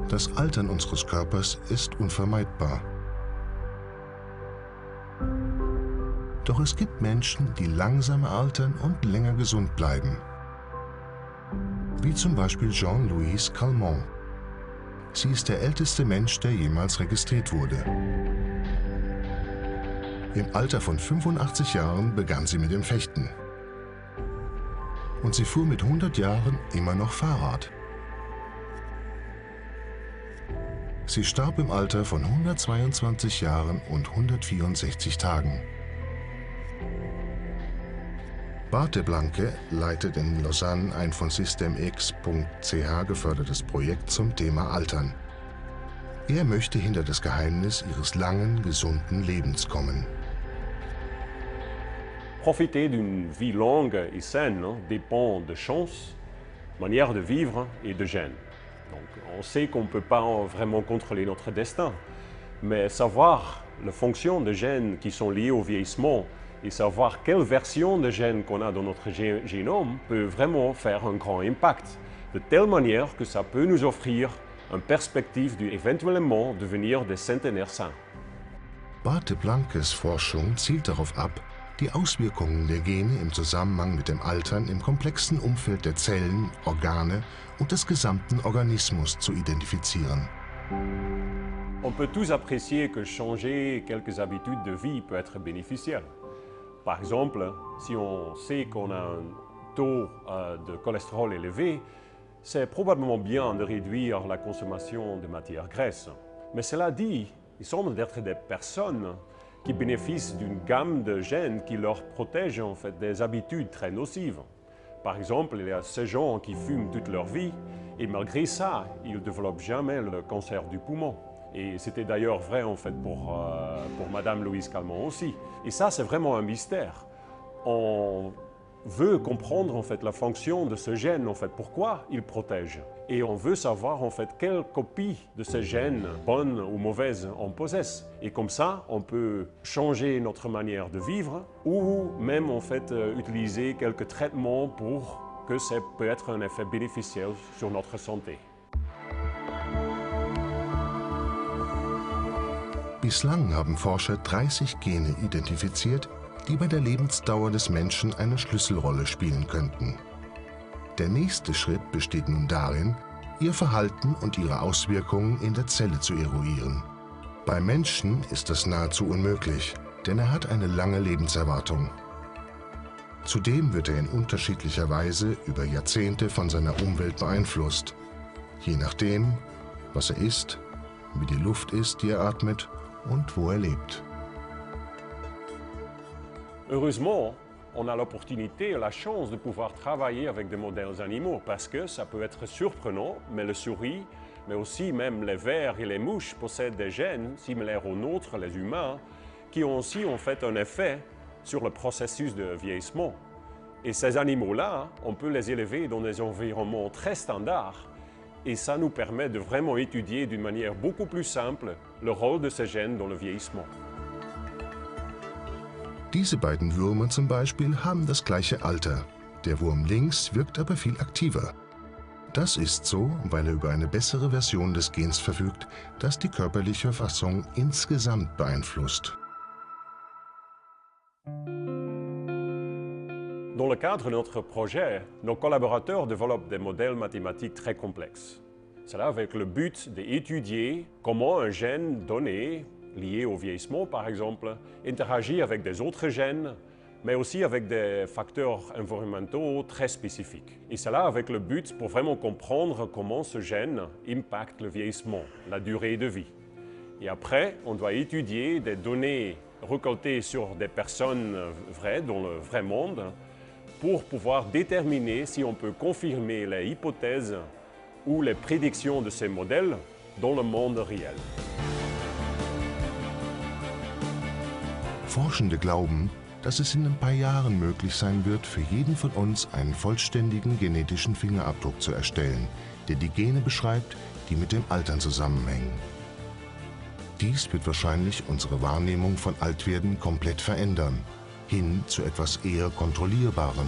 Das Altern unseres Körpers ist unvermeidbar. Doch es gibt Menschen, die langsam altern und länger gesund bleiben. Wie zum Beispiel Jean-Louise Calment. Sie ist der älteste Mensch, der jemals registriert wurde. Im Alter von 85 Jahren begann sie mit dem Fechten. Und sie fuhr mit 100 Jahren immer noch Fahrrad. Sie starb im Alter von 122 Jahren und 164 Tagen. Bart de Blanke leitet in Lausanne ein von systemx.ch gefördertes Projekt zum Thema Altern. Er möchte hinter das Geheimnis ihres langen, gesunden Lebens kommen. Profiter d'une vie longue et saine dépend de chance, manière de vivre et de gènes. Donc, on sait qu'on ne peut pas vraiment contrôler notre destin, mais savoir la fonction de gènes qui sont liés au vieillissement et savoir quelle version de gènes qu'on a dans notre génome peut vraiment faire un grand impact, de telle manière que ça peut nous offrir une perspective d'éventuellement devenir des centenaires sains. Bart de Blankes Forschung zielt darauf ab, die Auswirkungen der Gene im Zusammenhang mit dem Altern im komplexen Umfeld der Zellen, Organe und des gesamten Organismus zu identifizieren. On peut tous apprécier que changer quelques habitudes de vie peut être bénéficiel. Par exemple, si on sait qu'on a un taux de cholestérol élevé, c'est probablement bien de réduire la consommation de matières graisses. Mais cela dit, il semble d'être des personnes qui bénéficient d'une gamme de gènes qui leur protègent en fait des habitudes très nocives. Par exemple, il y a ces gens qui fument toute leur vie et malgré ça, ils ne développent jamais le cancer du poumon. Et c'était d'ailleurs vrai en fait pour Madame Louise Calment aussi. Et ça, c'est vraiment un mystère. On veut comprendre en fait la fonction de ce gène, en fait, pourquoi il protège. Et on veut savoir en fait quelle copie de ce gène, bonne ou mauvaise, on possède. Et comme ça, on peut changer notre manière de vivre ou même en fait utiliser quelques traitements pour que ça peut être un effet bénéficiel sur notre santé. Bislang haben Forscher 30 Gene identifiziert, die bei der Lebensdauer des Menschen eine Schlüsselrolle spielen könnten. Der nächste Schritt besteht nun darin, ihr Verhalten und ihre Auswirkungen in der Zelle zu eruieren. Beim Menschen ist das nahezu unmöglich, denn er hat eine lange Lebenserwartung. Zudem wird er in unterschiedlicher Weise über Jahrzehnte von seiner Umwelt beeinflusst, je nachdem, was er isst, wie die Luft ist, die er atmet und wo er lebt. Heureusement, on a l'opportunité et la chance de pouvoir travailler avec des modèles animaux parce que ça peut être surprenant, mais les souris, mais aussi même les vers et les mouches possèdent des gènes similaires aux nôtres, les humains, qui ont aussi en fait un effet sur le processus de vieillissement. Et ces animaux-là, on peut les élever dans des environnements très standards et ça nous permet de vraiment étudier d'une manière beaucoup plus simple le rôle de ces gènes dans le vieillissement. Diese beiden Würmer zum Beispiel haben das gleiche Alter. Der Wurm links wirkt aber viel aktiver. Das ist so, weil er über eine bessere Version des Gens verfügt, das die körperliche Verfassung insgesamt beeinflusst. Dans le cadre de notre projet, nos collaborateurs développent des modèles mathématiques très complexes. Cela avec le but d'étudier comment un gène donné, lié au vieillissement par exemple, interagit avec des autres gènes, mais aussi avec des facteurs environnementaux très spécifiques. Et cela avec le but pour vraiment comprendre comment ce gène impacte le vieillissement, la durée de vie. Et après, on doit étudier des données récoltées sur des personnes vraies, dans le vrai monde, pour pouvoir déterminer si on peut confirmer les hypothèses ou les prédictions de ces modèles dans le monde réel. Forschende glauben, dass es in ein paar Jahren möglich sein wird, für jeden von uns einen vollständigen genetischen Fingerabdruck zu erstellen, der die Gene beschreibt, die mit dem Altern zusammenhängen. Dies wird wahrscheinlich unsere Wahrnehmung von Altwerden komplett verändern, hin zu etwas eher Kontrollierbarem.